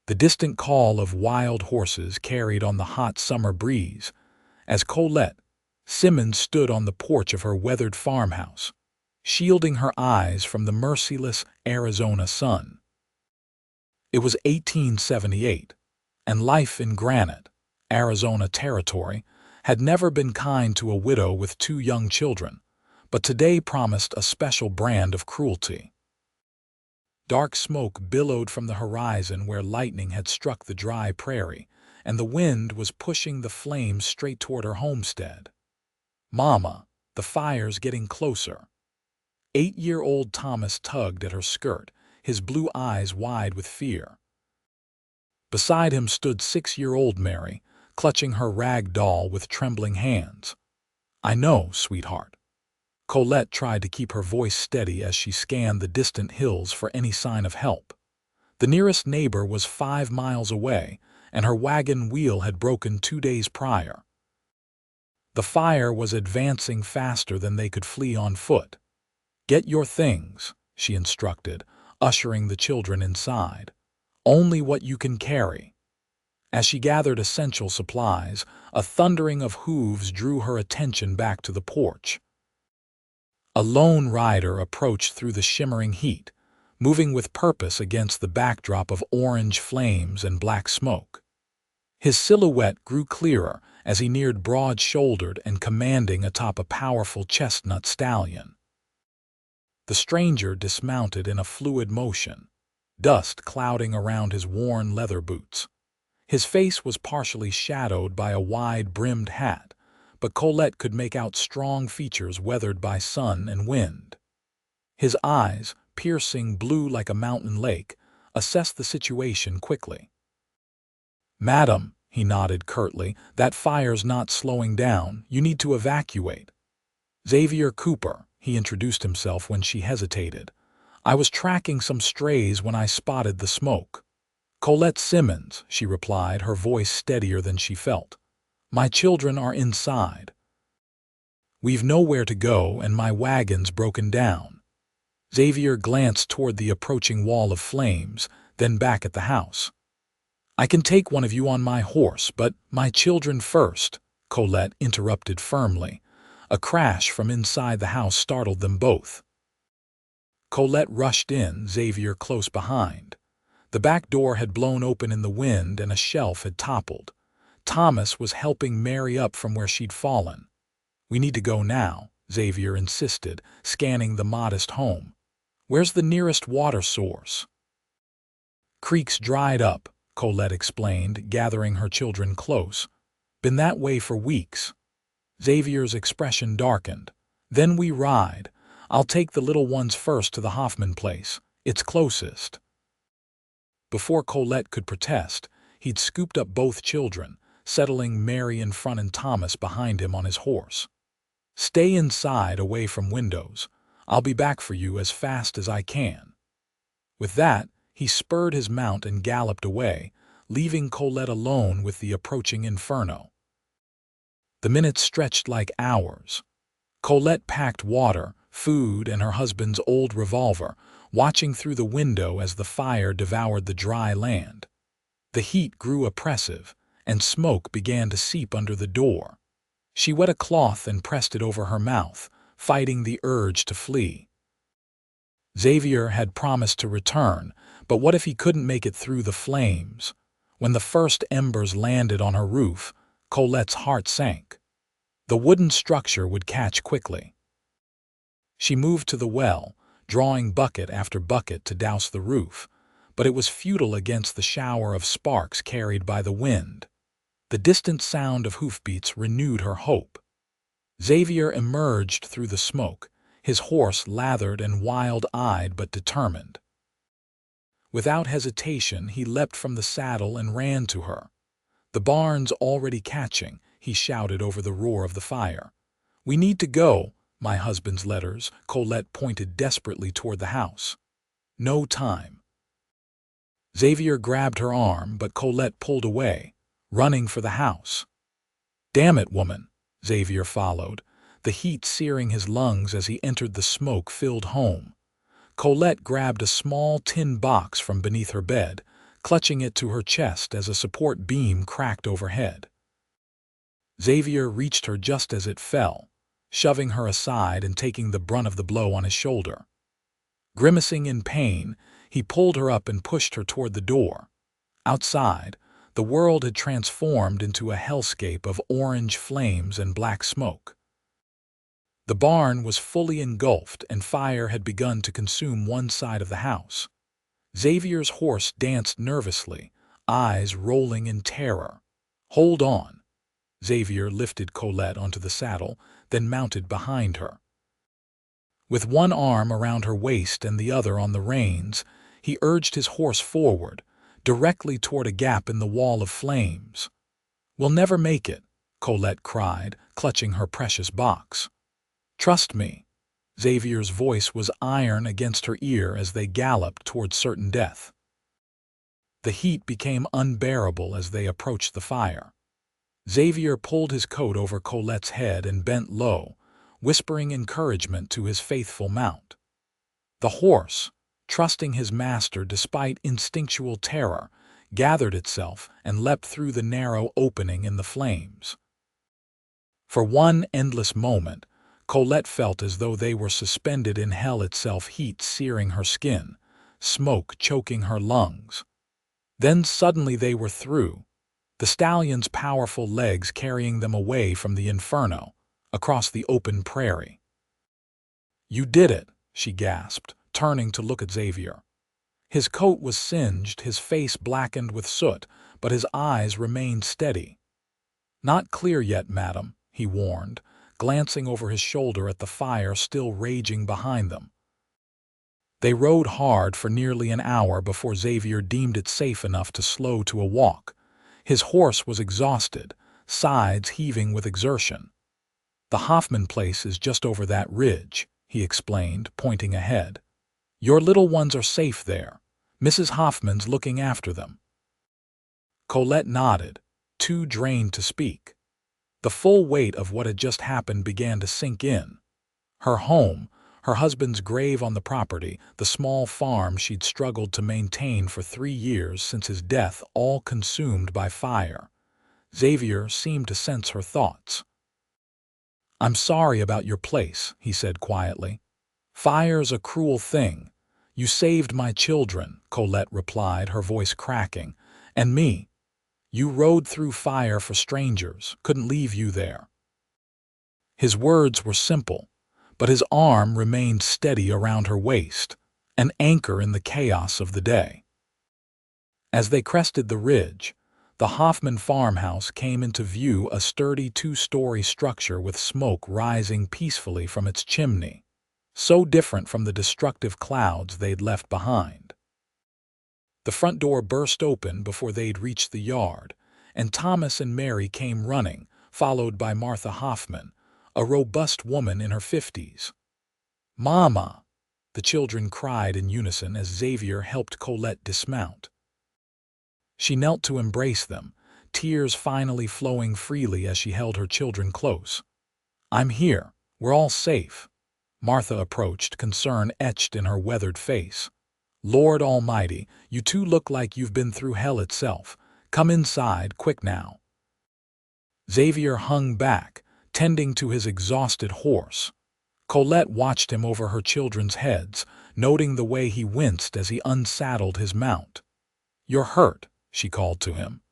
the distant call of wild horses carried on the hot summer breeze, as Colette Simmons stood on the porch of her weathered farmhouse, shielding her eyes from the merciless Arizona sun. It was 1878, and life in Granite, Arizona territory, had never been kind to a widow with 2 young children, but today promised a special brand of cruelty. Dark smoke billowed from the horizon where lightning had struck the dry prairie, and the wind was pushing the flames straight toward her homestead. "Mama, the fire's getting closer." 8-year-old Thomas tugged at her skirt, his blue eyes wide with fear. Beside him stood 6-year-old Mary, clutching her rag doll with trembling hands. "I know, sweetheart." Colette tried to keep her voice steady as she scanned the distant hills for any sign of help. The nearest neighbor was 5 miles away, and her wagon wheel had broken 2 days prior. The fire was advancing faster than they could flee on foot. "Get your things," she instructed, ushering the children inside. "Only what you can carry." As she gathered essential supplies, a thundering of hooves drew her attention back to the porch. A lone rider approached through the shimmering heat, moving with purpose against the backdrop of orange flames and black smoke. His silhouette grew clearer as he neared broad-shouldered and commanding atop a powerful chestnut stallion. The stranger dismounted in a fluid motion, dust clouding around his worn leather boots. His face was partially shadowed by a wide-brimmed hat, but Colette could make out strong features weathered by sun and wind. His eyes, piercing blue like a mountain lake, assessed the situation quickly. "Madam," he nodded curtly, "that fire's not slowing down. You need to evacuate." "Xavier Cooper," he introduced himself when she hesitated. "I was tracking some strays when I spotted the smoke." "Colette Simmons," she replied, her voice steadier than she felt. "My children are inside. We've nowhere to go and my wagon's broken down." Xavier glanced toward the approaching wall of flames, then back at the house. "I can take one of you on my horse, but my children first," Colette interrupted firmly. A crash from inside the house startled them both. Colette rushed in, Xavier close behind. The back door had blown open in the wind and a shelf had toppled. Thomas was helping Mary up from where she'd fallen. "We need to go now," Xavier insisted, scanning the modest home. "Where's the nearest water source?" "Creek's dried up," Colette explained, gathering her children close. "Been that way for weeks." Xavier's expression darkened. "Then we ride. I'll take the little ones first to the Hoffman place. It's closest." Before Colette could protest, he'd scooped up both children, settling Mary in front and Thomas behind him on his horse. "Stay inside, away from windows. I'll be back for you as fast as I can." With that, he spurred his mount and galloped away, leaving Colette alone with the approaching inferno. The minutes stretched like hours. Colette packed water, food, and her husband's old revolver, watching through the window as the fire devoured the dry land. The heat grew oppressive, and smoke began to seep under the door. She wet a cloth and pressed it over her mouth, fighting the urge to flee. Xavier had promised to return, but what if he couldn't make it through the flames? When the first embers landed on her roof, Colette's heart sank. The wooden structure would catch quickly. She moved to the well, drawing bucket after bucket to douse the roof, but it was futile against the shower of sparks carried by the wind. The distant sound of hoofbeats renewed her hope. Xavier emerged through the smoke, his horse lathered and wild-eyed but determined. Without hesitation, he leapt from the saddle and ran to her. "The barn's already catching," he shouted over the roar of the fire. "We need to go. My husband's letters." Colette pointed desperately toward the house. "No time." Xavier grabbed her arm, but Colette pulled away, running for the house. "Damn it, woman!" Xavier followed, the heat searing his lungs as he entered the smoke-filled home. Colette grabbed a small tin box from beneath her bed, clutching it to her chest as a support beam cracked overhead. Xavier reached her just as it fell, shoving her aside and taking the brunt of the blow on his shoulder. Grimacing in pain, he pulled her up and pushed her toward the door. Outside, the world had transformed into a hellscape of orange flames and black smoke. The barn was fully engulfed and fire had begun to consume one side of the house. Xavier's horse danced nervously, eyes rolling in terror. "Hold on." Xavier lifted Colette onto the saddle, then mounted behind her. With one arm around her waist and the other on the reins, he urged his horse forward, directly toward a gap in the wall of flames. "We'll never make it," Colette cried, clutching her precious box. "Trust me." Xavier's voice was iron against her ear as they galloped toward certain death. The heat became unbearable as they approached the fire. Xavier pulled his coat over Colette's head and bent low, whispering encouragement to his faithful mount. The horse, trusting his master despite instinctual terror, gathered itself and leapt through the narrow opening in the flames. For one endless moment, Colette felt as though they were suspended in hell itself, heat searing her skin, smoke choking her lungs. Then suddenly they were through, the stallion's powerful legs carrying them away from the inferno, across the open prairie. "You did it," she gasped, turning to look at Xavier. His coat was singed, his face blackened with soot, but his eyes remained steady. "Not clear yet, madam," he warned, glancing over his shoulder at the fire still raging behind them. They rode hard for nearly an hour before Xavier deemed it safe enough to slow to a walk. His horse was exhausted, sides heaving with exertion. "The Hoffman place is just over that ridge," he explained, pointing ahead. "Your little ones are safe there. Mrs. Hoffman's looking after them." Colette nodded, too drained to speak. The full weight of what had just happened began to sink in. Her home, her husband's grave on the property, the small farm she'd struggled to maintain for 3 years since his death, all consumed by fire. Xavier seemed to sense her thoughts. "I'm sorry about your place," he said quietly. "Fire's a cruel thing. You saved my children," Colette replied, her voice cracking. "And me. You rode through fire for strangers, couldn't leave you there." His words were simple, but his arm remained steady around her waist, an anchor in the chaos of the day. As they crested the ridge, the Hoffman farmhouse came into view, a sturdy 2-story structure with smoke rising peacefully from its chimney, so different from the destructive clouds they'd left behind. The front door burst open before they'd reached the yard, and Thomas and Mary came running, followed by Martha Hoffman, a robust woman in her 50s. "Mama!" the children cried in unison as Xavier helped Colette dismount. She knelt to embrace them, tears finally flowing freely as she held her children close. "I'm here. We're all safe." Martha approached, concern etched in her weathered face. "Lord Almighty, you two look like you've been through hell itself. Come inside, quick now." Xavier hung back, tending to his exhausted horse. Colette watched him over her children's heads, noting the way he winced as he unsaddled his mount. "You're hurt," she called to him.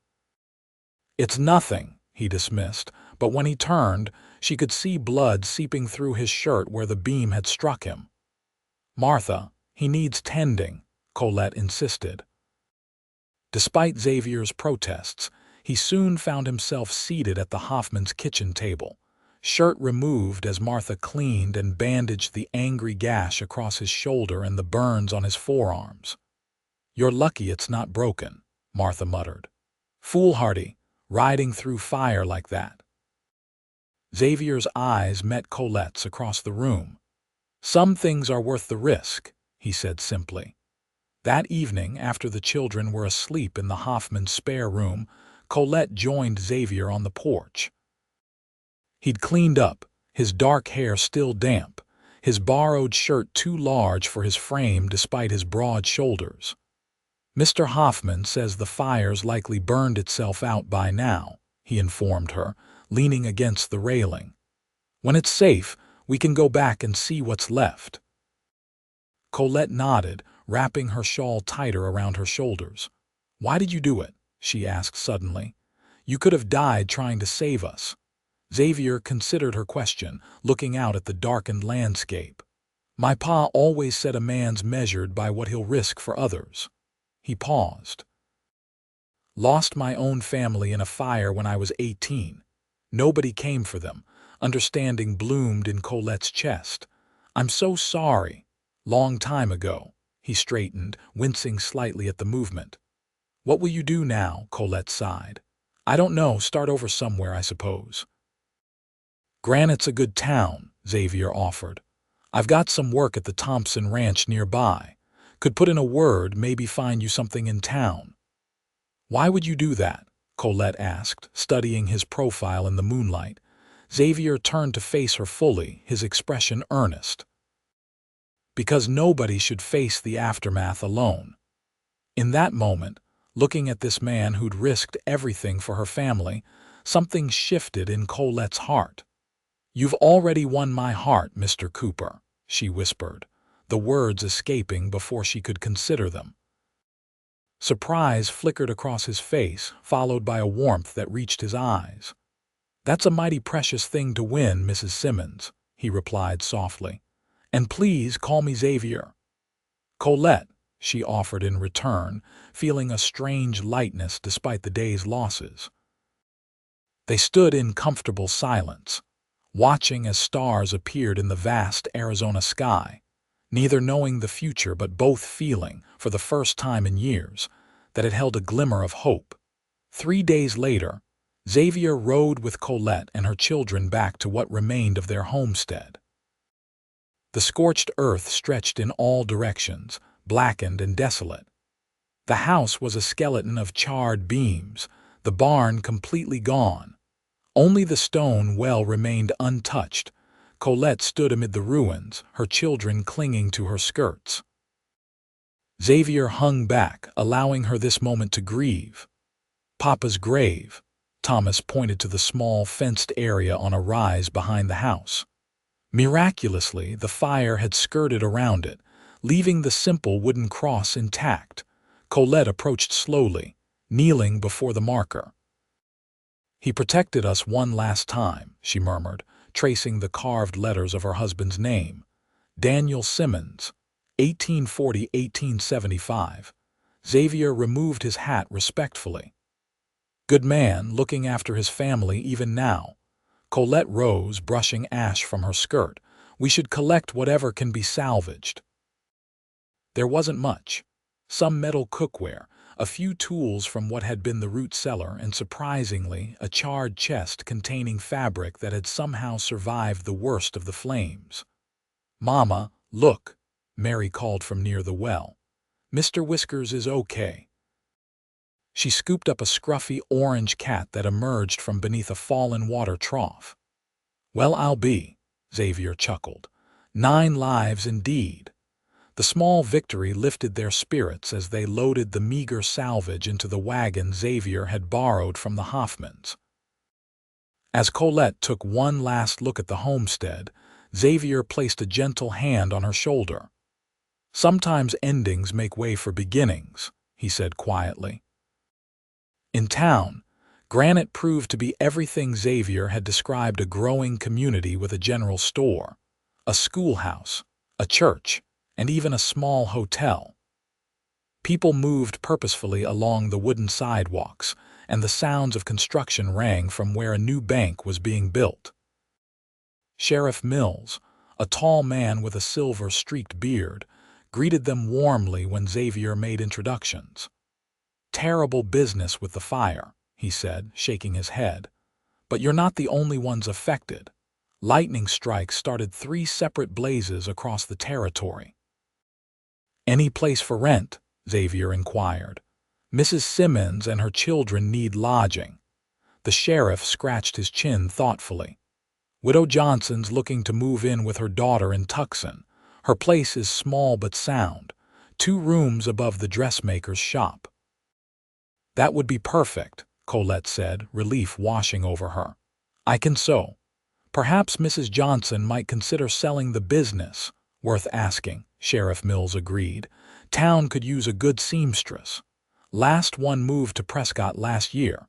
"It's nothing," he dismissed, but when he turned, she could see blood seeping through his shirt where the beam had struck him. "Martha, he needs tending," Colette insisted. Despite Xavier's protests, he soon found himself seated at the Hoffman's kitchen table, shirt removed as Martha cleaned and bandaged the angry gash across his shoulder and the burns on his forearms. "You're lucky it's not broken," Martha muttered. "Foolhardy, riding through fire like that." Xavier's eyes met Colette's across the room. "Some things are worth the risk," he said simply. That evening, after the children were asleep in the Hoffman's spare room, Colette joined Xavier on the porch. He'd cleaned up, his dark hair still damp, his borrowed shirt too large for his frame despite his broad shoulders. Mr. Hoffman says the fire's likely burned itself out by now, he informed her, leaning against the railing. When it's safe, we can go back and see what's left. Colette nodded, wrapping her shawl tighter around her shoulders. Why did you do it? She asked suddenly. You could have died trying to save us. Xavier considered her question, looking out at the darkened landscape. My pa always said a man's measured by what he'll risk for others. He paused. Lost my own family in a fire when I was 18. Nobody came for them. Understanding bloomed in Colette's chest. I'm so sorry. Long time ago. He straightened, wincing slightly at the movement. What will you do now? Colette sighed. I don't know, start over somewhere, I suppose. Granite's a good town, Xavier offered. I've got some work at the Thompson Ranch nearby. Could put in a word, maybe find you something in town. Why would you do that? Colette asked, studying his profile in the moonlight. Xavier turned to face her fully, his expression earnest. Because nobody should face the aftermath alone. In that moment, looking at this man who'd risked everything for her family, something shifted in Colette's heart. You've already won my heart, Mr. Cooper, she whispered, the words escaping before she could consider them. Surprise flickered across his face, followed by a warmth that reached his eyes. That's a mighty precious thing to win, Mrs. Simmons, he replied softly. And please call me Xavier. Colette, she offered in return, feeling a strange lightness despite the day's losses. They stood in comfortable silence, watching as stars appeared in the vast Arizona sky, neither knowing the future but both feeling, for the first time in years, that it held a glimmer of hope. 3 days later, Xavier rode with Colette and her children back to what remained of their homestead. The scorched earth stretched in all directions, blackened and desolate. The house was a skeleton of charred beams, the barn completely gone. Only the stone well remained untouched. Colette stood amid the ruins, her children clinging to her skirts. Xavier hung back, allowing her this moment to grieve. Papa's grave. Thomas pointed to the small, fenced area on a rise behind the house. Miraculously, the fire had skirted around it, leaving the simple wooden cross intact. Colette approached slowly, kneeling before the marker. He protected us one last time, she murmured, tracing the carved letters of her husband's name. Daniel Simmons, 1840–1875. Xavier removed his hat respectfully. Good man, looking after his family even now. Colette rose, brushing ash from her skirt. We should collect whatever can be salvaged. There wasn't much. Some metal cookware, a few tools from what had been the root cellar, and surprisingly, a charred chest containing fabric that had somehow survived the worst of the flames. Mama, look, Mary called from near the well. Mr. Whiskers is okay. She scooped up a scruffy orange cat that emerged from beneath a fallen water trough. Well, I'll be, Xavier chuckled. 9 lives indeed. The small victory lifted their spirits as they loaded the meager salvage into the wagon Xavier had borrowed from the Hoffmans. As Colette took one last look at the homestead, Xavier placed a gentle hand on her shoulder. Sometimes endings make way for beginnings, he said quietly. In town, Granite proved to be everything Xavier had described: a growing community with a general store, a schoolhouse, a church, and even a small hotel. People moved purposefully along the wooden sidewalks, and the sounds of construction rang from where a new bank was being built. Sheriff Mills, a tall man with a silver-streaked beard, greeted them warmly when Xavier made introductions. Terrible business with the fire, he said, shaking his head. But you're not the only ones affected. Lightning strikes started 3 separate blazes across the territory. Any place for rent? Xavier inquired. Mrs. Simmons and her children need lodging. The sheriff scratched his chin thoughtfully. Widow Johnson's looking to move in with her daughter in Tucson. Her place is small but sound. 2 rooms above the dressmaker's shop. That would be perfect, Colette said, relief washing over her. I can sew. Perhaps Mrs. Johnson might consider selling the business. Worth asking, Sheriff Mills agreed. Town could use a good seamstress. Last one moved to Prescott last year.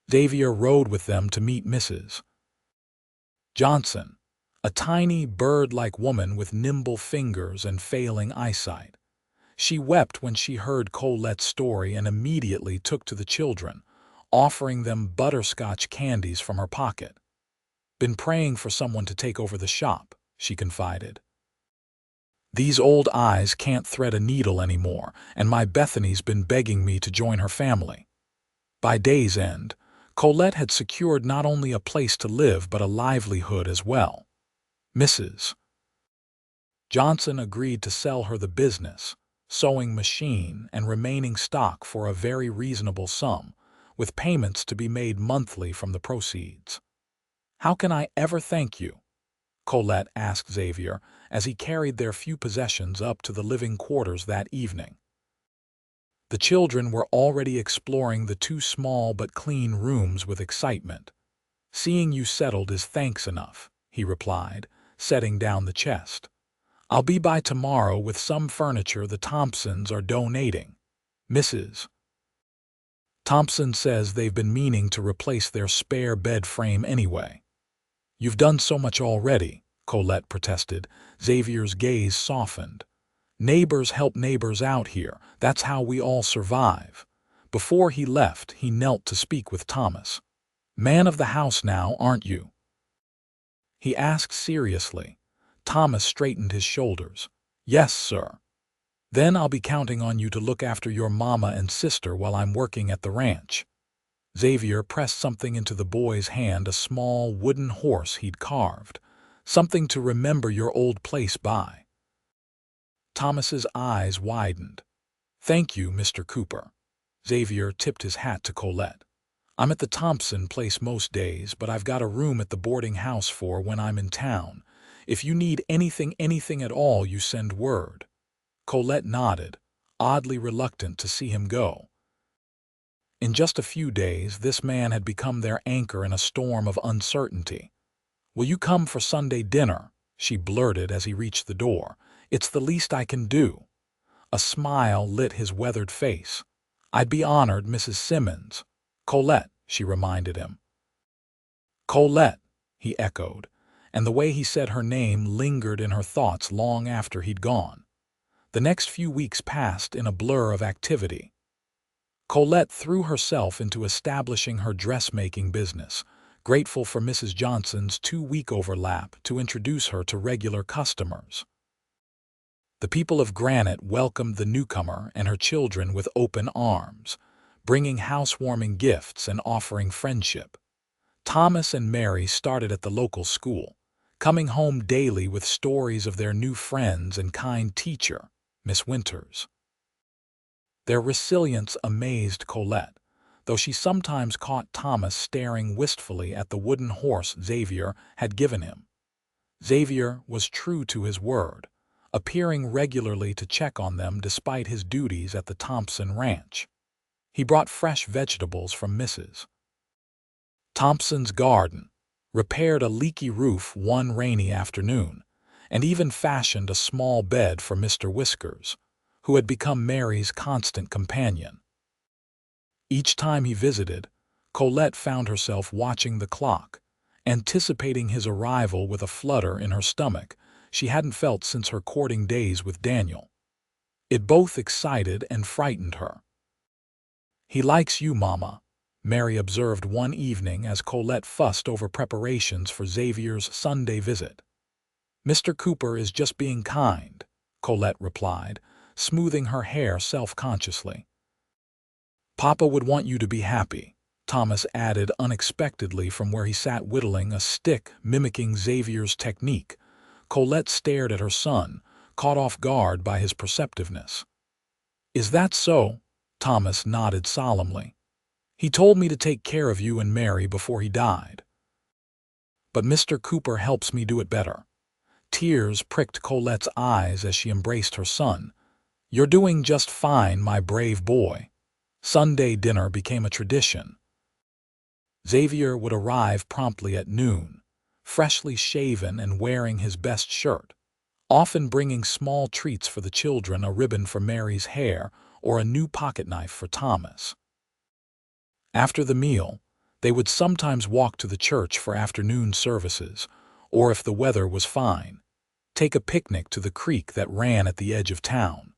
Xavier rode with them to meet Mrs. Johnson, a tiny bird-like woman with nimble fingers and failing eyesight. She wept when she heard Colette's story and immediately took to the children, offering them butterscotch candies from her pocket. Been praying for someone to take over the shop, she confided. These old eyes can't thread a needle anymore, and my Bethany's been begging me to join her family. By day's end, Colette had secured not only a place to live but a livelihood as well. Mrs. Johnson agreed to sell her the business, sewing machine, and remaining stock for a very reasonable sum, with payments to be made monthly from the proceeds. How can I ever thank you? Colette asked Xavier as he carried their few possessions up to the living quarters that evening. The children were already exploring the 2 small but clean rooms with excitement. Seeing you settled is thanks enough, he replied, setting down the chest. I'll be by tomorrow with some furniture the Thompsons are donating. Mrs. Thompson says they've been meaning to replace their spare bed frame anyway. You've done so much already, Colette protested. Xavier's gaze softened. Neighbors help neighbors out here. That's how we all survive. Before he left, he knelt to speak with Thomas. Man of the house now, aren't you? He asked seriously. Thomas straightened his shoulders. Yes, sir. Then I'll be counting on you to look after your mama and sister while I'm working at the ranch. Xavier pressed something into the boy's hand, a small wooden horse he'd carved. Something to remember your old place by. Thomas's eyes widened. Thank you, Mr. Cooper. Xavier tipped his hat to Colette. I'm at the Thompson place most days, but I've got a room at the boarding house for when I'm in town. If you need anything at all, you send word. Colette nodded, oddly reluctant to see him go. In just a few days, this man had become their anchor in a storm of uncertainty. Will you come for Sunday dinner? She blurted as he reached the door. It's the least I can do. A smile lit his weathered face. I'd be honored, Mrs. Simmons. Colette, she reminded him. Colette, he echoed, and the way he said her name lingered in her thoughts long after he'd gone. The next few weeks passed in a blur of activity. Colette threw herself into establishing her dressmaking business, grateful for Mrs. Johnson's 2-week overlap to introduce her to regular customers. The people of Granite welcomed the newcomer and her children with open arms, bringing housewarming gifts and offering friendship. Thomas and Mary started at the local school, coming home daily with stories of their new friends and kind teacher, Miss Winters. Their resilience amazed Colette, though she sometimes caught Thomas staring wistfully at the wooden horse Xavier had given him. Xavier was true to his word, appearing regularly to check on them despite his duties at the Thompson ranch. He brought fresh vegetables from Mrs. Thompson's garden, repaired a leaky roof one rainy afternoon, and even fashioned a small bed for Mr. Whiskers, who had become Mary's constant companion. Each time he visited, Colette found herself watching the clock, anticipating his arrival with a flutter in her stomach she hadn't felt since her courting days with Daniel. It both excited and frightened her. He likes you, Mama, Mary observed one evening as Colette fussed over preparations for Xavier's Sunday visit. Mr. Cooper is just being kind, Colette replied, smoothing her hair self-consciously. Papa would want you to be happy, Thomas added unexpectedly from where he sat whittling a stick mimicking Xavier's technique. Colette stared at her son, caught off guard by his perceptiveness. Is that so? Thomas nodded solemnly. He told me to take care of you and Mary before he died. But Mr. Cooper helps me do it better. Tears pricked Colette's eyes as she embraced her son. "You're doing just fine, my brave boy." Sunday dinner became a tradition. Xavier would arrive promptly at noon, freshly shaven and wearing his best shirt, often bringing small treats for the children, a ribbon for Mary's hair or a new pocketknife for Thomas. After the meal, they would sometimes walk to the church for afternoon services, or if the weather was fine, take a picnic to the creek that ran at the edge of town.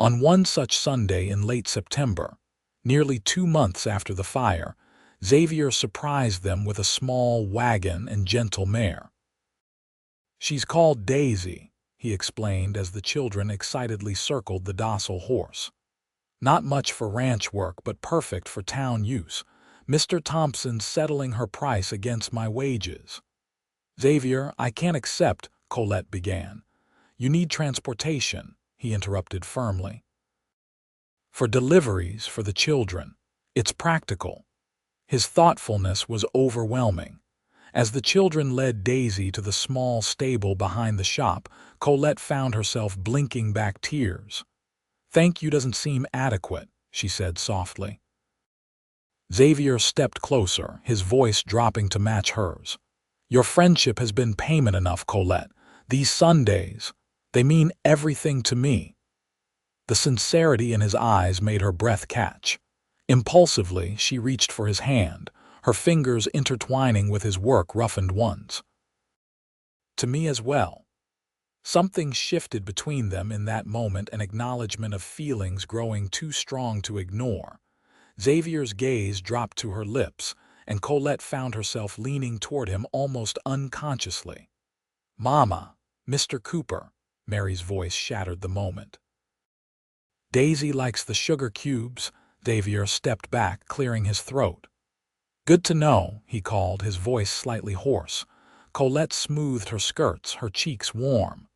On one such Sunday in late September, nearly 2 months after the fire, Xavier surprised them with a small wagon and gentle mare. "She's called Daisy," he explained as the children excitedly circled the docile horse. "Not much for ranch work, but perfect for town use. Mr. Thompson's settling her price against my wages." "Xavier, I can't accept," Colette began. "You need transportation," he interrupted firmly. "For deliveries for the children. It's practical." His thoughtfulness was overwhelming. As the children led Daisy to the small stable behind the shop, Colette found herself blinking back tears. "Thank you doesn't seem adequate," she said softly. Xavier stepped closer, his voice dropping to match hers. "Your friendship has been payment enough, Colette. These Sundays, they mean everything to me." The sincerity in his eyes made her breath catch. Impulsively, she reached for his hand, her fingers intertwining with his work-roughened ones. "To me as well." Something shifted between them in that moment, an acknowledgement of feelings growing too strong to ignore. Xavier's gaze dropped to her lips, and Colette found herself leaning toward him almost unconsciously. "Mama, Mr. Cooper," Mary's voice shattered the moment. "Daisy likes the sugar cubes." Xavier stepped back, clearing his throat. "Good to know," he called, his voice slightly hoarse. Colette smoothed her skirts, her cheeks warm.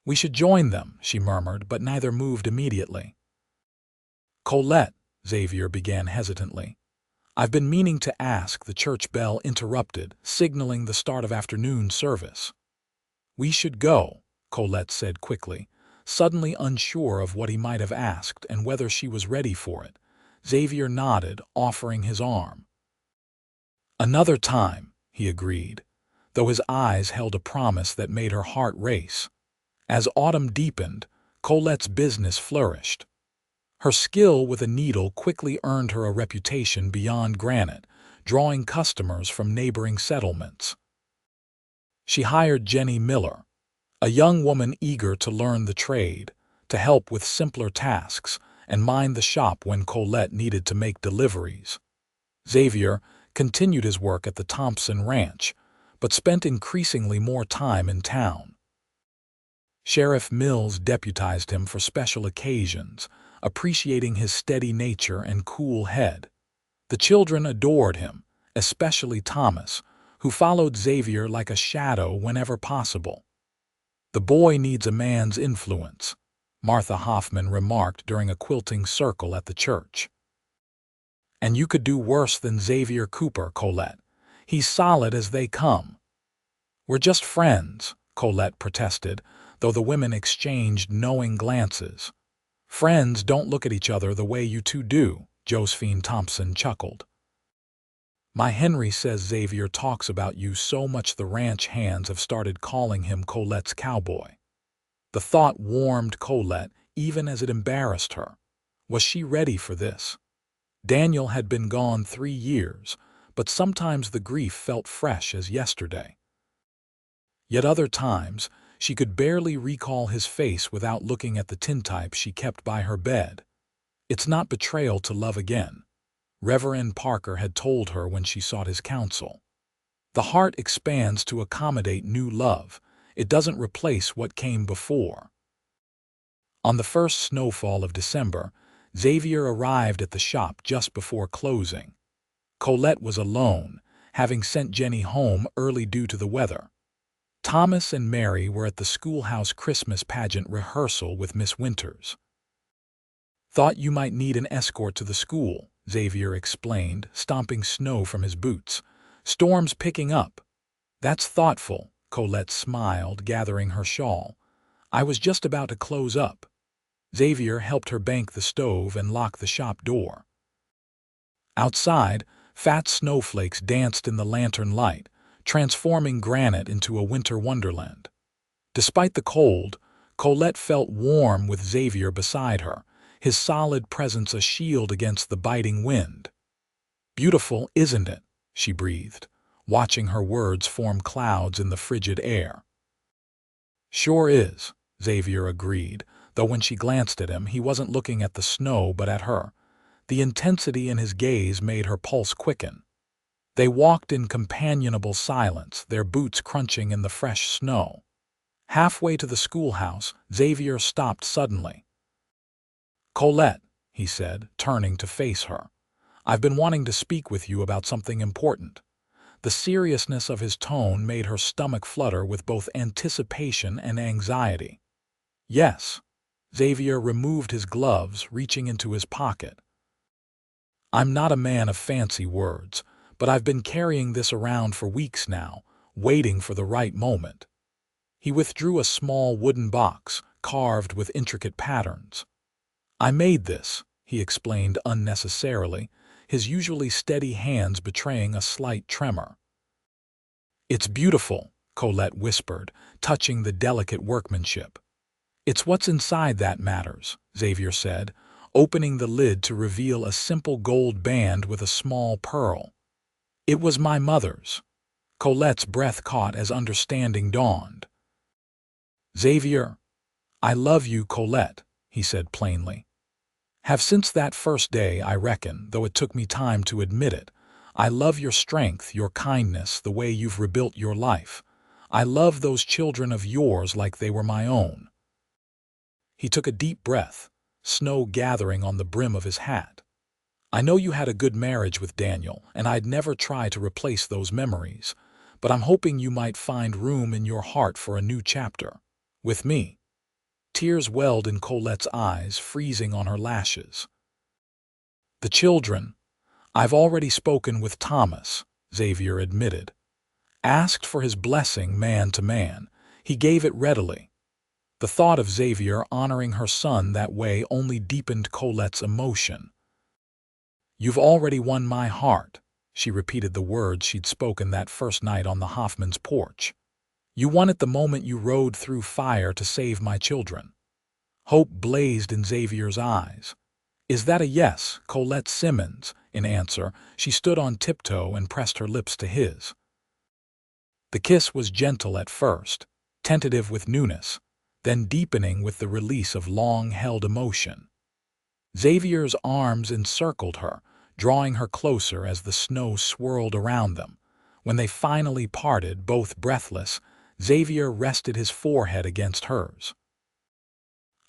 "We should join them," she murmured, but neither moved immediately. "Colette," Xavier began hesitantly, "I've been meaning to ask." The church bell interrupted, signaling the start of afternoon service. "We should go," Colette said quickly, suddenly unsure of what he might have asked and whether she was ready for it. Xavier nodded, offering his arm. "Another time," he agreed, though his eyes held a promise that made her heart race. As autumn deepened, Colette's business flourished. Her skill with a needle quickly earned her a reputation beyond granite, drawing customers from neighboring settlements. She hired Jenny Miller, a young woman eager to learn the trade, to help with simpler tasks and mind the shop when Colette needed to make deliveries. Xavier continued his work at the Thompson Ranch, but spent increasingly more time in town. Sheriff Mills deputized him for special occasions, appreciating his steady nature and cool head. The children adored him, especially Thomas, who followed Xavier like a shadow whenever possible. "The boy needs a man's influence," Martha Hoffman remarked during a quilting circle at the church. "And you could do worse than Xavier Cooper, Colette. He's solid as they come." "We're just friends," Colette protested, though the women exchanged knowing glances. "Friends don't look at each other the way you two do," Josephine Thompson chuckled. "My Henry says Xavier talks about you so much the ranch hands have started calling him Colette's Cowboy." The thought warmed Colette, even as it embarrassed her. Was she ready for this? Daniel had been gone 3 years, but sometimes the grief felt fresh as yesterday. Yet other times, she could barely recall his face without looking at the tintype she kept by her bed. "It's not betrayal to love again," Reverend Parker had told her when she sought his counsel. "The heart expands to accommodate new love. It doesn't replace what came before." On the first snowfall of December, Xavier arrived at the shop just before closing. Colette was alone, having sent Jenny home early due to the weather. Thomas and Mary were at the schoolhouse Christmas pageant rehearsal with Miss Winters. "Thought you might need an escort to the school," Xavier explained, stomping snow from his boots. "Storm's picking up." "That's thoughtful," Colette smiled, gathering her shawl. "I was just about to close up." Xavier helped her bank the stove and lock the shop door. Outside, fat snowflakes danced in the lantern light, transforming granite into a winter wonderland. Despite the cold, Colette felt warm with Xavier beside her, his solid presence a shield against the biting wind. "Beautiful, isn't it?" she breathed, watching her words form clouds in the frigid air. "Sure is," Xavier agreed, though when she glanced at him, he wasn't looking at the snow but at her. The intensity in his gaze made her pulse quicken. They walked in companionable silence, their boots crunching in the fresh snow. Halfway to the schoolhouse, Xavier stopped suddenly. "Colette," he said, turning to face her, "I've been wanting to speak with you about something important." The seriousness of his tone made her stomach flutter with both anticipation and anxiety. "Yes." Xavier removed his gloves, reaching into his pocket. "I'm not a man of fancy words, but I've been carrying this around for weeks now, waiting for the right moment." He withdrew a small wooden box, carved with intricate patterns. "I made this," he explained unnecessarily, his usually steady hands betraying a slight tremor. "It's beautiful," Colette whispered, touching the delicate workmanship. "It's what's inside that matters," Xavier said, opening the lid to reveal a simple gold band with a small pearl. "It was my mother's." Colette's breath caught as understanding dawned. "Xavier, I love you, Colette," he said plainly. "Have since that first day, I reckon, though it took me time to admit it. I love your strength, your kindness, the way you've rebuilt your life. I love those children of yours like they were my own." He took a deep breath, snow gathering on the brim of his hat. "I know you had a good marriage with Daniel, and I'd never try to replace those memories, but I'm hoping you might find room in your heart for a new chapter. With me." Tears welled in Colette's eyes, freezing on her lashes. "The children. I've already spoken with Thomas," Xavier admitted. "Asked for his blessing man to man. He gave it readily." The thought of Xavier honoring her son that way only deepened Colette's emotion. "You've already won my heart," she repeated the words she'd spoken that first night on the Hoffman's porch. "You won it the moment you rode through fire to save my children." Hope blazed in Xavier's eyes. "Is that a yes, Colette Simmons?" In answer, she stood on tiptoe and pressed her lips to his. The kiss was gentle at first, tentative with newness, then deepening with the release of long-held emotion. Xavier's arms encircled her, drawing her closer as the snow swirled around them. When they finally parted, both breathless, Xavier rested his forehead against hers.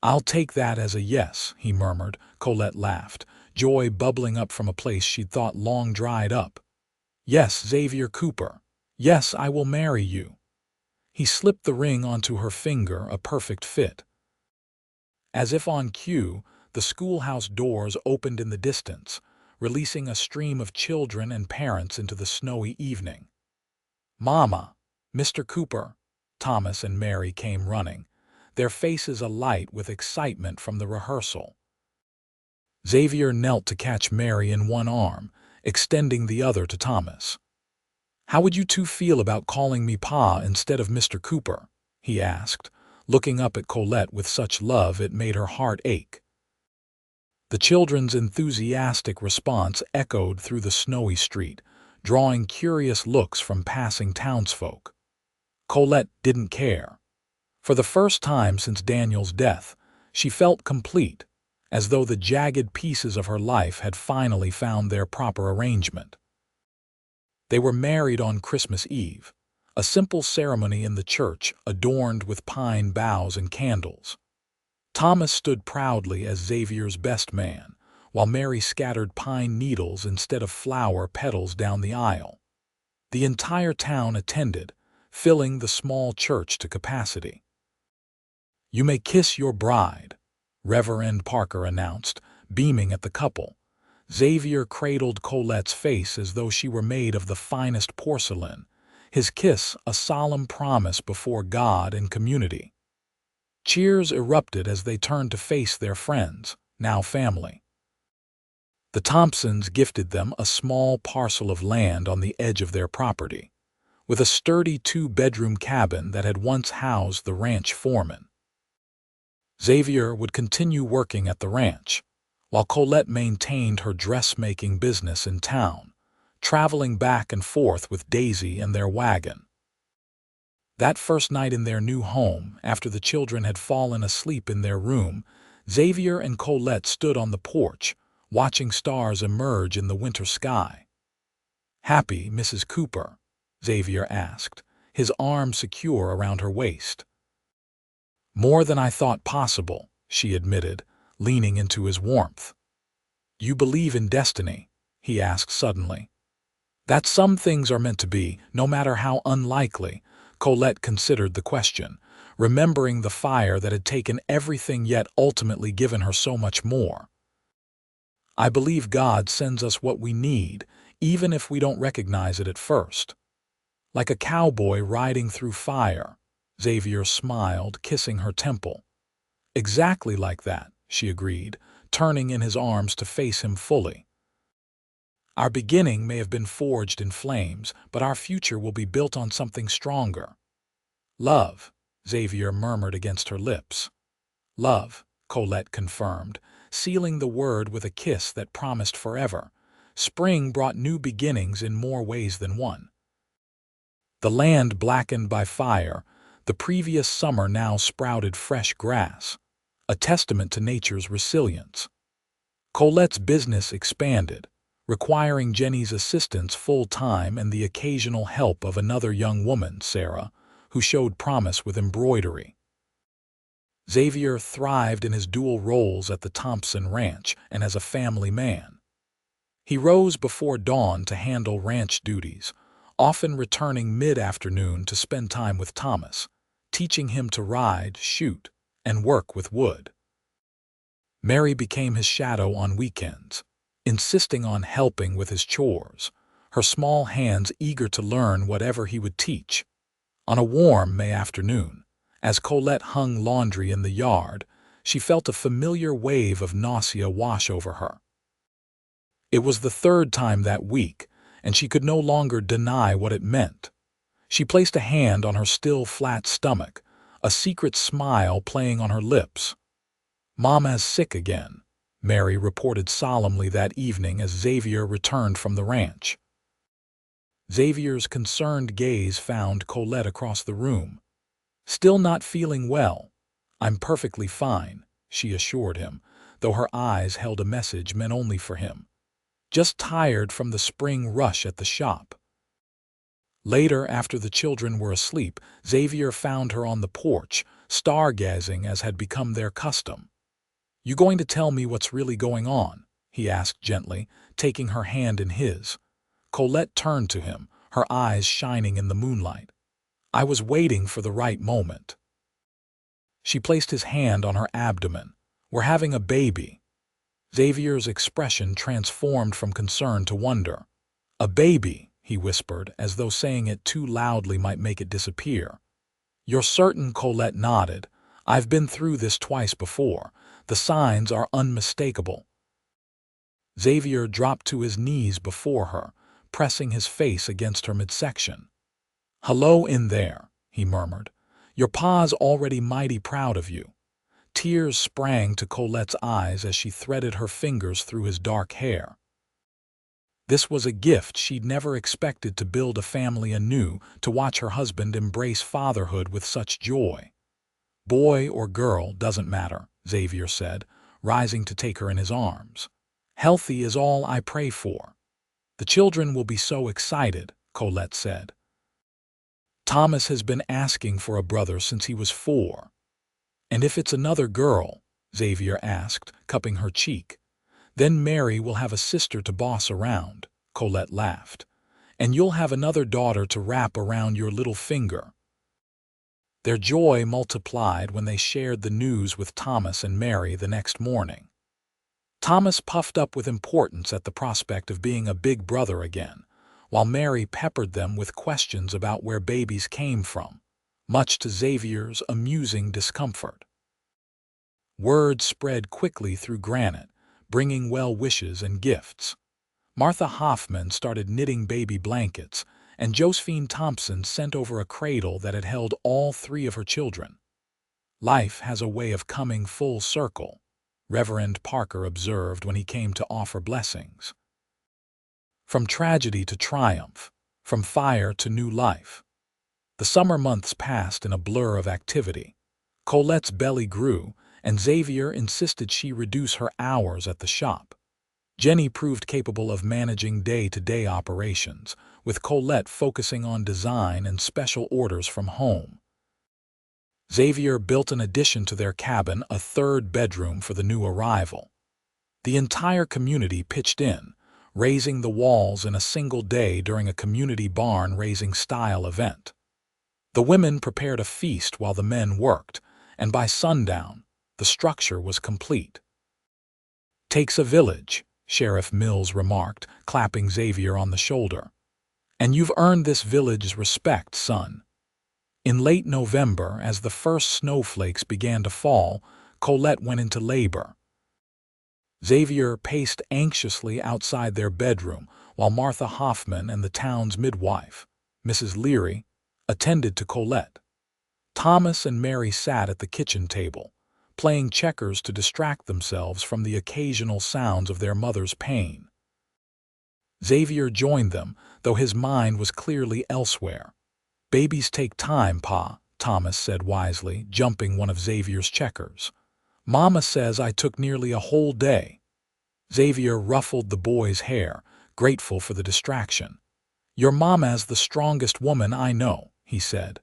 "I'll take that as a yes," he murmured. Colette laughed, joy bubbling up from a place she'd thought long dried up. "Yes, Xavier Cooper. Yes, I will marry you." He slipped the ring onto her finger, a perfect fit. As if on cue, the schoolhouse doors opened in the distance, releasing a stream of children and parents into the snowy evening. "Mama, Mr. Cooper," Thomas and Mary came running, their faces alight with excitement from the rehearsal. Xavier knelt to catch Mary in one arm, extending the other to Thomas. "How would you two feel about calling me Pa instead of Mr. Cooper?" he asked, looking up at Colette with such love it made her heart ache. The children's enthusiastic response echoed through the snowy street, drawing curious looks from passing townsfolk. Colette didn't care. For the first time since Daniel's death, she felt complete, as though the jagged pieces of her life had finally found their proper arrangement. They were married on Christmas Eve, a simple ceremony in the church adorned with pine boughs and candles. Thomas stood proudly as Xavier's best man, while Mary scattered pine needles instead of flower petals down the aisle. The entire town attended, filling the small church to capacity. "You may kiss your bride," Reverend Parker announced, beaming at the couple. Xavier cradled Colette's face as though she were made of the finest porcelain, his kiss a solemn promise before God and community. Cheers erupted as they turned to face their friends, now family. The Thompsons gifted them a small parcel of land on the edge of their property, with a sturdy two-bedroom cabin that had once housed the ranch foreman. Xavier would continue working at the ranch, while Colette maintained her dressmaking business in town, traveling back and forth with Daisy and their wagon. That first night in their new home, after the children had fallen asleep in their room, Xavier and Colette stood on the porch, watching stars emerge in the winter sky. "Happy, Mrs. Cooper?" Xavier asked, his arm secure around her waist. "More than I thought possible," she admitted, leaning into his warmth. "You believe in destiny?" he asked suddenly. "That some things are meant to be, no matter how unlikely." Colette considered the question, remembering the fire that had taken everything yet ultimately given her so much more. "I believe God sends us what we need, even if we don't recognize it at first. Like a cowboy riding through fire." Xavier smiled, kissing her temple. "Exactly like that," she agreed, turning in his arms to face him fully. "Our beginning may have been forged in flames, but our future will be built on something stronger." "Love," Xavier murmured against her lips. "Love," Colette confirmed, sealing the word with a kiss that promised forever. Spring brought new beginnings in more ways than one. The land blackened by fire, the previous summer now sprouted fresh grass, a testament to nature's resilience. Colette's business expanded, requiring Jenny's assistance full-time and the occasional help of another young woman, Sarah, who showed promise with embroidery. Xavier thrived in his dual roles at the Thompson Ranch and as a family man. He rose before dawn to handle ranch duties, often returning mid-afternoon to spend time with Thomas, teaching him to ride, shoot, and work with wood. Mary became his shadow on weekends, insisting on helping with his chores, her small hands eager to learn whatever he would teach. On a warm May afternoon, as Colette hung laundry in the yard, she felt a familiar wave of nausea wash over her. It was the third time that week, and she could no longer deny what it meant. She placed a hand on her still flat stomach, a secret smile playing on her lips. "Mama's sick again," Mary reported solemnly that evening as Xavier returned from the ranch. Xavier's concerned gaze found Colette across the room. "Still not feeling well?" "I'm perfectly fine," she assured him, though her eyes held a message meant only for him. "Just tired from the spring rush at the shop." Later, after the children were asleep, Xavier found her on the porch, stargazing as had become their custom. "You going to tell me what's really going on?" he asked gently, taking her hand in his. Colette turned to him, her eyes shining in the moonlight. "I was waiting for the right moment." She placed his hand on her abdomen. "We're having a baby." Xavier's expression transformed from concern to wonder. "A baby," he whispered, as though saying it too loudly might make it disappear. "You're certain?" Colette nodded. "I've been through this twice before. The signs are unmistakable." Xavier dropped to his knees before her, pressing his face against her midsection. "Hello in there," he murmured. "Your pa's already mighty proud of you." Tears sprang to Colette's eyes as she threaded her fingers through his dark hair. This was a gift she'd never expected, to build a family anew, to watch her husband embrace fatherhood with such joy. "Boy or girl, doesn't matter," Xavier said, rising to take her in his arms. "Healthy is all I pray for." "The children will be so excited," Colette said. "Thomas has been asking for a brother since he was 4. "And if it's another girl?" Xavier asked, cupping her cheek. "Then Mary will have a sister to boss around," Colette laughed. "And you'll have another daughter to wrap around your little finger." Their joy multiplied when they shared the news with Thomas and Mary the next morning. Thomas puffed up with importance at the prospect of being a big brother again, while Mary peppered them with questions about where babies came from, much to Xavier's amusing discomfort. Word spread quickly through Granite, bringing well wishes and gifts. Martha Hoffman started knitting baby blankets, and Josephine Thompson sent over a cradle that had held all 3 of her children. Life has a way of coming full circle, Reverend Parker observed when he came to offer blessings. From tragedy to triumph, from fire to new life. The summer months passed in a blur of activity. Colette's belly grew, and Xavier insisted she reduce her hours at the shop. Jenny proved capable of managing day-to-day operations, with Colette focusing on design and special orders from home. Xavier built an addition to their cabin, a 3rd bedroom for the new arrival. The entire community pitched in, raising the walls in a single day during a community barn-raising style event. The women prepared a feast while the men worked, and by sundown, the structure was complete. "Takes a village," Sheriff Mills remarked, clapping Xavier on the shoulder. "And you've earned this village's respect, son." In late November, as the first snowflakes began to fall, Colette went into labor. Xavier paced anxiously outside their bedroom while Martha Hoffman and the town's midwife, Mrs. Leary, attended to Colette. Thomas and Mary sat at the kitchen table, playing checkers to distract themselves from the occasional sounds of their mother's pain. Xavier joined them, though his mind was clearly elsewhere. "Babies take time, Pa," Thomas said wisely, jumping one of Xavier's checkers. "Mama says I took nearly a whole day." Xavier ruffled the boy's hair, grateful for the distraction. "Your mama's the strongest woman I know," he said.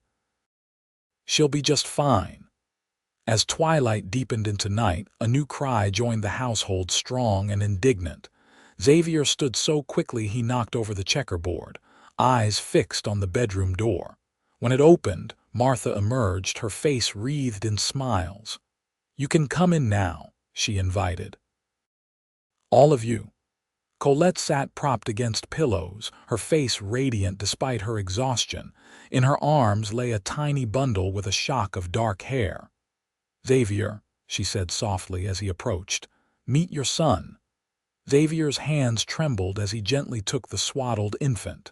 "She'll be just fine." As twilight deepened into night, a new cry joined the household, strong and indignant. Xavier stood so quickly he knocked over the checkerboard, eyes fixed on the bedroom door. When it opened, Martha emerged, her face wreathed in smiles. "You can come in now," she invited. "All of you." Colette sat propped against pillows, her face radiant despite her exhaustion. In her arms lay a tiny bundle with a shock of dark hair. "Xavier," she said softly as he approached, "meet your son." Xavier's hands trembled as he gently took the swaddled infant.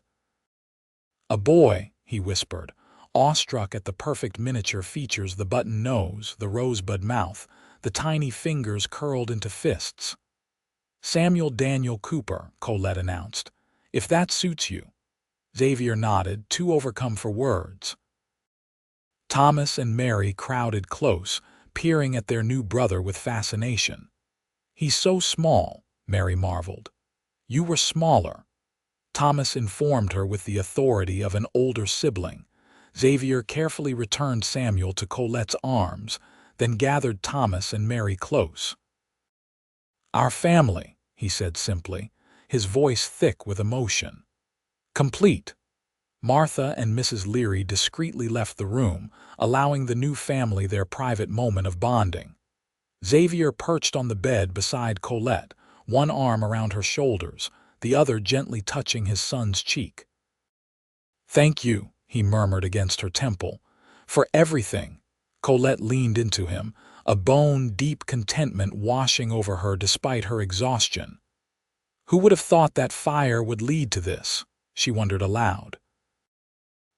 "A boy," he whispered, awestruck at the perfect miniature features, the button nose, the rosebud mouth, the tiny fingers curled into fists. "Samuel Daniel Cooper," Colette announced. "If that suits you." Xavier nodded, too overcome for words. Thomas and Mary crowded close, peering at their new brother with fascination. "He's so small," Mary marveled. "You were smaller." Thomas informed her with the authority of an older sibling. Xavier carefully returned Samuel to Colette's arms, then gathered Thomas and Mary close. "Our family," he said simply, his voice thick with emotion. "Complete." Martha and Mrs. Leary discreetly left the room, allowing the new family their private moment of bonding. Xavier perched on the bed beside Colette, one arm around her shoulders, the other gently touching his son's cheek. "Thank you," he murmured against her temple. "For everything." Colette leaned into him, a bone-deep contentment washing over her despite her exhaustion. "Who would have thought that fire would lead to this?" she wondered aloud.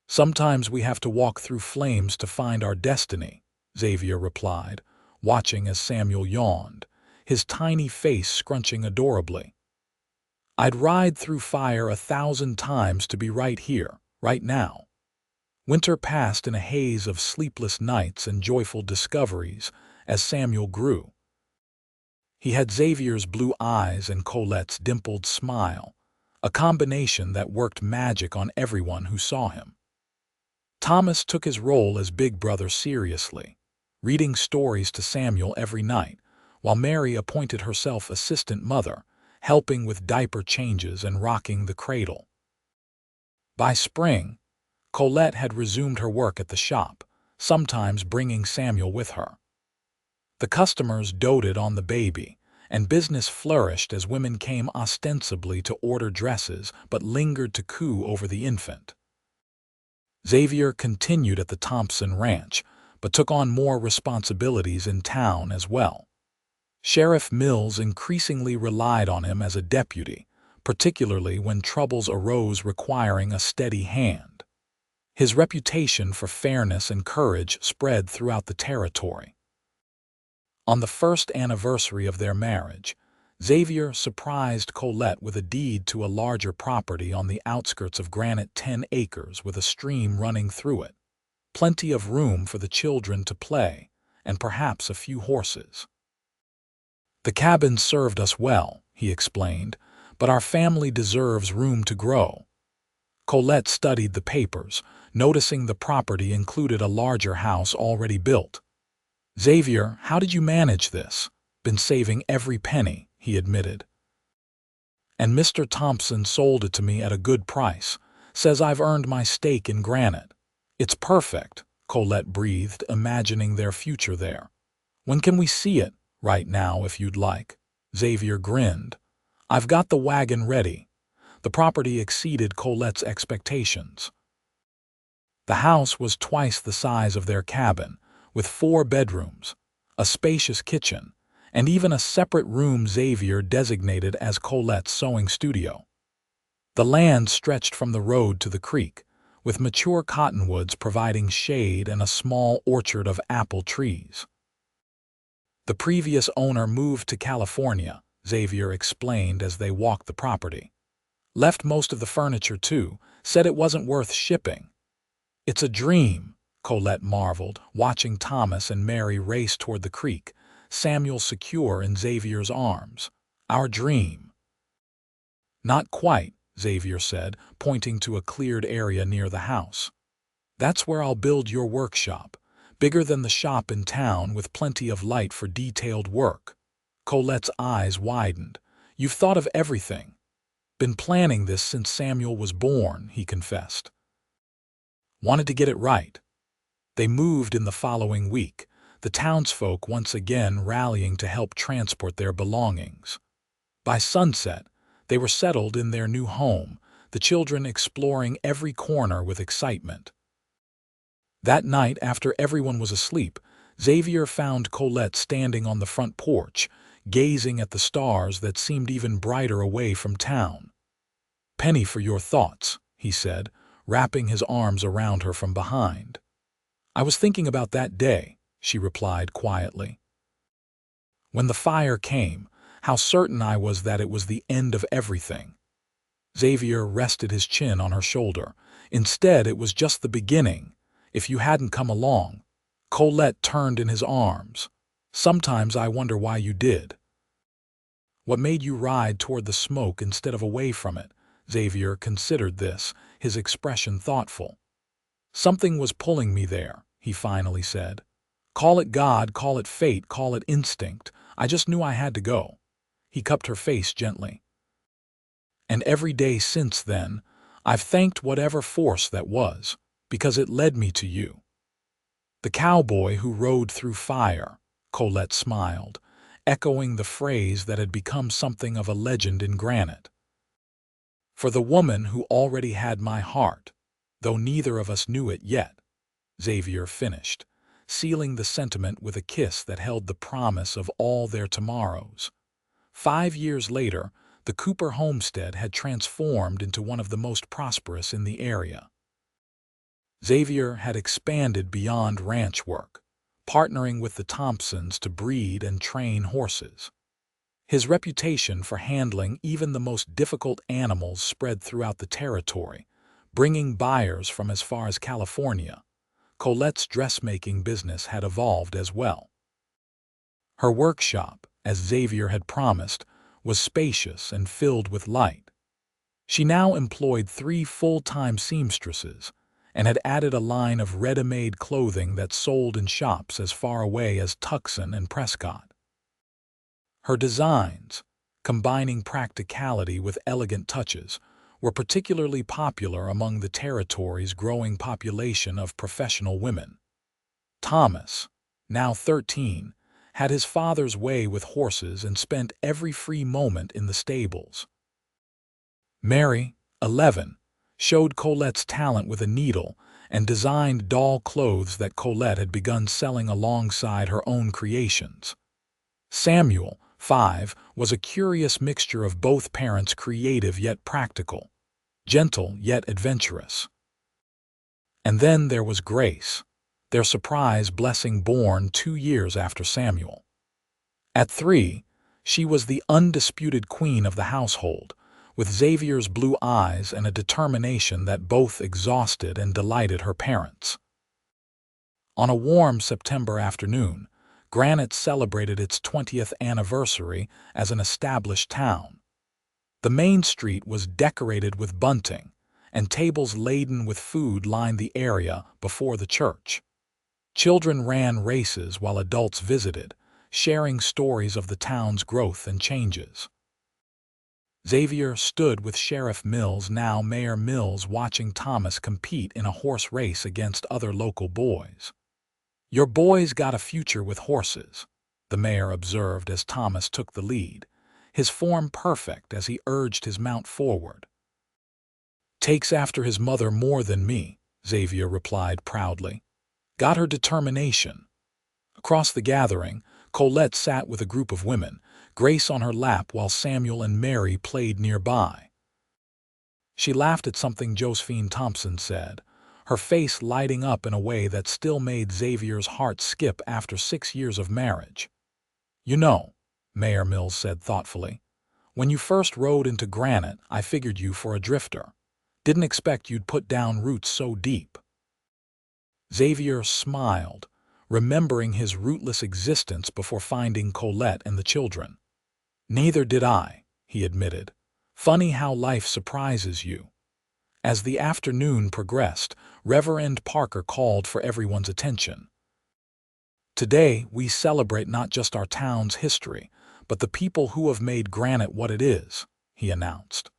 "Sometimes we have to walk through flames to find our destiny," Xavier replied, watching as Samuel yawned, his tiny face scrunching adorably. "I'd ride through fire 1,000 times to be right here, right now." Winter passed in a haze of sleepless nights and joyful discoveries as Samuel grew. He had Xavier's blue eyes and Colette's dimpled smile, a combination that worked magic on everyone who saw him. Thomas took his role as big brother seriously, reading stories to Samuel every night, while Mary appointed herself assistant mother, helping with diaper changes and rocking the cradle. By spring, Colette had resumed her work at the shop, sometimes bringing Samuel with her. The customers doted on the baby, and business flourished as women came ostensibly to order dresses but lingered to coo over the infant. Xavier continued at the Thompson Ranch, but took on more responsibilities in town as well. Sheriff Mills increasingly relied on him as a deputy, particularly when troubles arose requiring a steady hand. His reputation for fairness and courage spread throughout the territory. On the first anniversary of their marriage, Xavier surprised Colette with a deed to a larger property on the outskirts of Granite, 10 acres with a stream running through it, plenty of room for the children to play, and perhaps a few horses. "The cabin served us well," he explained, "but our family deserves room to grow." Colette studied the papers, noticing the property included a larger house already built. "Xavier, how did you manage this?" "Been saving every penny," he admitted. "And Mr. Thompson sold it to me at a good price. Says I've earned my stake in Granite." "It's perfect," Colette breathed, imagining their future there. "When can we see it?" "Right now, if you'd like." Xavier grinned. "I've got the wagon ready." The property exceeded Colette's expectations. The house was twice the size of their cabin, with 4 bedrooms, a spacious kitchen, and even a separate room Xavier designated as Colette's sewing studio. The land stretched from the road to the creek, with mature cottonwoods providing shade and a small orchard of apple trees. "The previous owner moved to California," Xavier explained as they walked the property. "Left most of the furniture too, said it wasn't worth shipping." "It's a dream," Colette marveled, watching Thomas and Mary race toward the creek, Samuel secure in Xavier's arms. "Our dream." "Not quite," Xavier said, pointing to a cleared area near the house. "That's where I'll build your workshop, bigger than the shop in town with plenty of light for detailed work." Colette's eyes widened. "You've thought of everything." "Been planning this since Samuel was born," he confessed. "Wanted to get it right." They moved in the following week, the townsfolk once again rallying to help transport their belongings. By sunset, they were settled in their new home, the children exploring every corner with excitement. That night, after everyone was asleep, Xavier found Colette standing on the front porch, gazing at the stars that seemed even brighter away from town. "Penny for your thoughts," he said, wrapping his arms around her from behind. "I was thinking about that day," she replied quietly. "When the fire came, how certain I was that it was the end of everything." Xavier rested his chin on her shoulder. "Instead, it was just the beginning. If you hadn't come along." Colette turned in his arms. "Sometimes I wonder why you did." "What made you ride toward the smoke instead of away from it?" Xavier considered this, his expression thoughtful. "Something was pulling me there," he finally said. "Call it God, call it fate, call it instinct. I just knew I had to go." He cupped her face gently. "And every day since then, I've thanked whatever force that was, because it led me to you." "The cowboy who rode through fire," Colette smiled, echoing the phrase that had become something of a legend in Granite. "For the woman who already had my heart, though neither of us knew it yet," Xavier finished, sealing the sentiment with a kiss that held the promise of all their tomorrows. 5 years later, the Cooper homestead had transformed into one of the most prosperous in the area. Xavier had expanded beyond ranch work, partnering with the Thompsons to breed and train horses. His reputation for handling even the most difficult animals spread throughout the territory, bringing buyers from as far as California. Colette's dressmaking business had evolved as well. Her workshop, as Xavier had promised, was spacious and filled with light. She now employed 3 full-time seamstresses and had added a line of ready-made clothing that sold in shops as far away as Tucson and Prescott. Her designs, combining practicality with elegant touches, were particularly popular among the territory's growing population of professional women. Thomas, now 13, had his father's way with horses and spent every free moment in the stables. Mary, 11, showed Colette's talent with a needle and designed doll clothes that Colette had begun selling alongside her own creations. Samuel, 5, was a curious mixture of both parents, creative yet practical, gentle yet adventurous. And then there was Grace, their surprise blessing born 2 years after Samuel. At 3, she was the undisputed queen of the household, with Xavier's blue eyes and a determination that both exhausted and delighted her parents. On a warm September afternoon, Granite celebrated its 20th anniversary as an established town. The main street was decorated with bunting, and tables laden with food lined the area before the church. Children ran races while adults visited, sharing stories of the town's growth and changes. Xavier stood with Sheriff Mills, now Mayor Mills, watching Thomas compete in a horse race against other local boys. "Your boy's got a future with horses," the mayor observed as Thomas took the lead, his form perfect as he urged his mount forward. "Takes after his mother more than me," Xavier replied proudly. "Got her determination." Across the gathering, Colette sat with a group of women, Grace on her lap while Samuel and Mary played nearby. She laughed at something Josephine Thompson said, her face lighting up in a way that still made Xavier's heart skip after 6 years of marriage. "You know," Mayor Mills said thoughtfully, "when you first rode into Granite, I figured you for a drifter. Didn't expect you'd put down roots so deep." Xavier smiled, remembering his rootless existence before finding Colette and the children. "Neither did I," he admitted. "Funny how life surprises you." As the afternoon progressed, Reverend Parker called for everyone's attention. "Today, we celebrate not just our town's history, but the people who have made Granite what it is," he announced.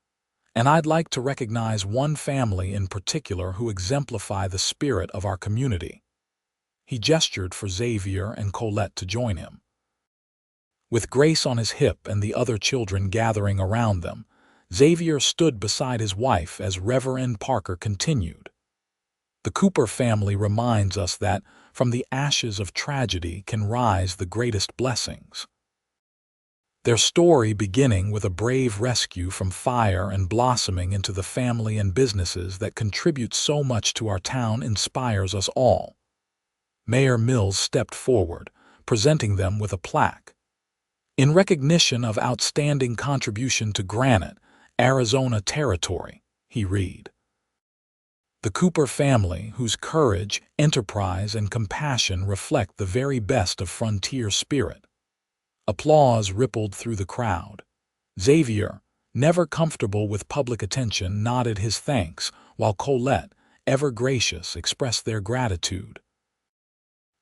"And I'd like to recognize one family in particular who exemplify the spirit of our community." He gestured for Xavier and Colette to join him. With Grace on his hip and the other children gathering around them, Xavier stood beside his wife as Reverend Parker continued. "The Cooper family reminds us that from the ashes of tragedy can rise the greatest blessings." Their story, beginning with a brave rescue from fire and blossoming into the family and businesses that contribute so much to our town, inspires us all. Mayor Mills stepped forward, presenting them with a plaque. "In recognition of outstanding contribution to Granite, Arizona Territory," he read. "The Cooper family, whose courage, enterprise, and compassion reflect the very best of frontier spirit." Applause rippled through the crowd. Xavier, never comfortable with public attention, nodded his thanks, while Colette, ever gracious, expressed their gratitude.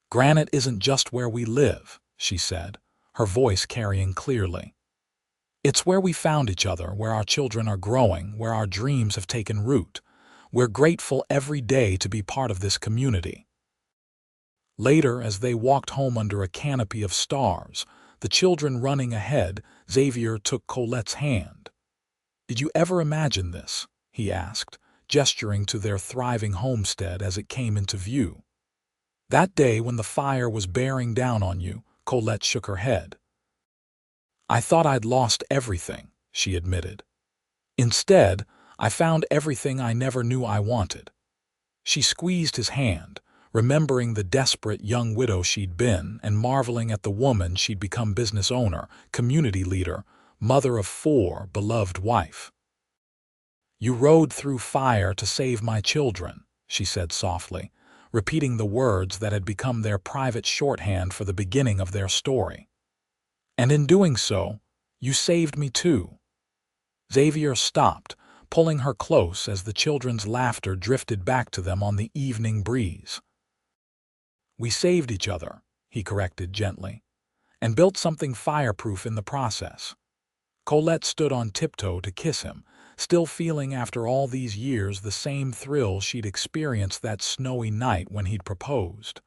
"Granite isn't just where we live," she said, her voice carrying clearly. "It's where we found each other, where our children are growing, where our dreams have taken root. We're grateful every day to be part of this community." Later, as they walked home under a canopy of stars, the children running ahead, Xavier took Colette's hand. "Did you ever imagine this?" he asked, gesturing to their thriving homestead as it came into view. "That day when the fire was bearing down on you," Colette shook her head. "I thought I'd lost everything," she admitted. "Instead, I found everything I never knew I wanted." She squeezed his hand, remembering the desperate young widow she'd been and marveling at the woman she'd become: business owner, community leader, mother of 4, beloved wife. "You rode through fire to save my children," she said softly, repeating the words that had become their private shorthand for the beginning of their story. "And in doing so, you saved me too." Xavier stopped, pulling her close as the children's laughter drifted back to them on the evening breeze. "We saved each other," he corrected gently, "and built something fireproof in the process." Colette stood on tiptoe to kiss him, still feeling after all these years the same thrill she'd experienced that snowy night when he'd proposed.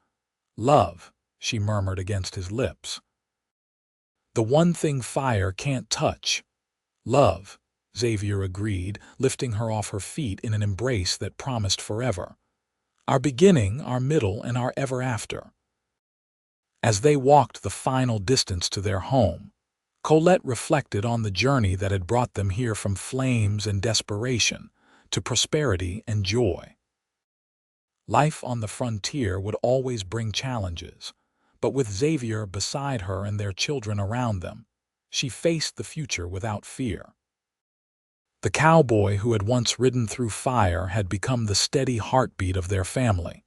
"Love," she murmured against his lips. "The one thing fire can't touch." "Love," Xavier agreed, lifting her off her feet in an embrace that promised forever. our beginning, our middle, and our ever after. As they walked the final distance to their home, Colette reflected on the journey that had brought them here from flames and desperation to prosperity and joy. Life on the frontier would always bring challenges, but with Xavier beside her and their children around them, she faced the future without fear. The cowboy who had once ridden through fire had become the steady heartbeat of their family,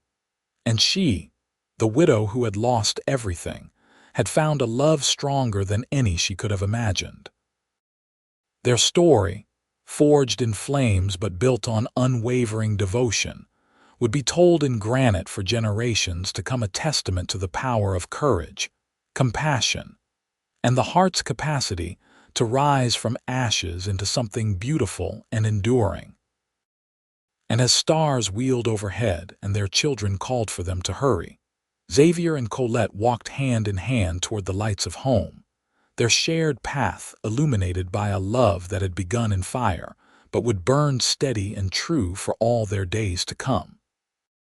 and she, the widow who had lost everything, had found a love stronger than any she could have imagined. Their story, forged in flames but built on unwavering devotion, would be told in granite for generations to come, a testament to the power of courage, compassion, and the heart's capacity to rise from ashes into something beautiful and enduring. And as stars wheeled overhead and their children called for them to hurry, Xavier and Colette walked hand in hand toward the lights of home, their shared path illuminated by a love that had begun in fire but would burn steady and true for all their days to come.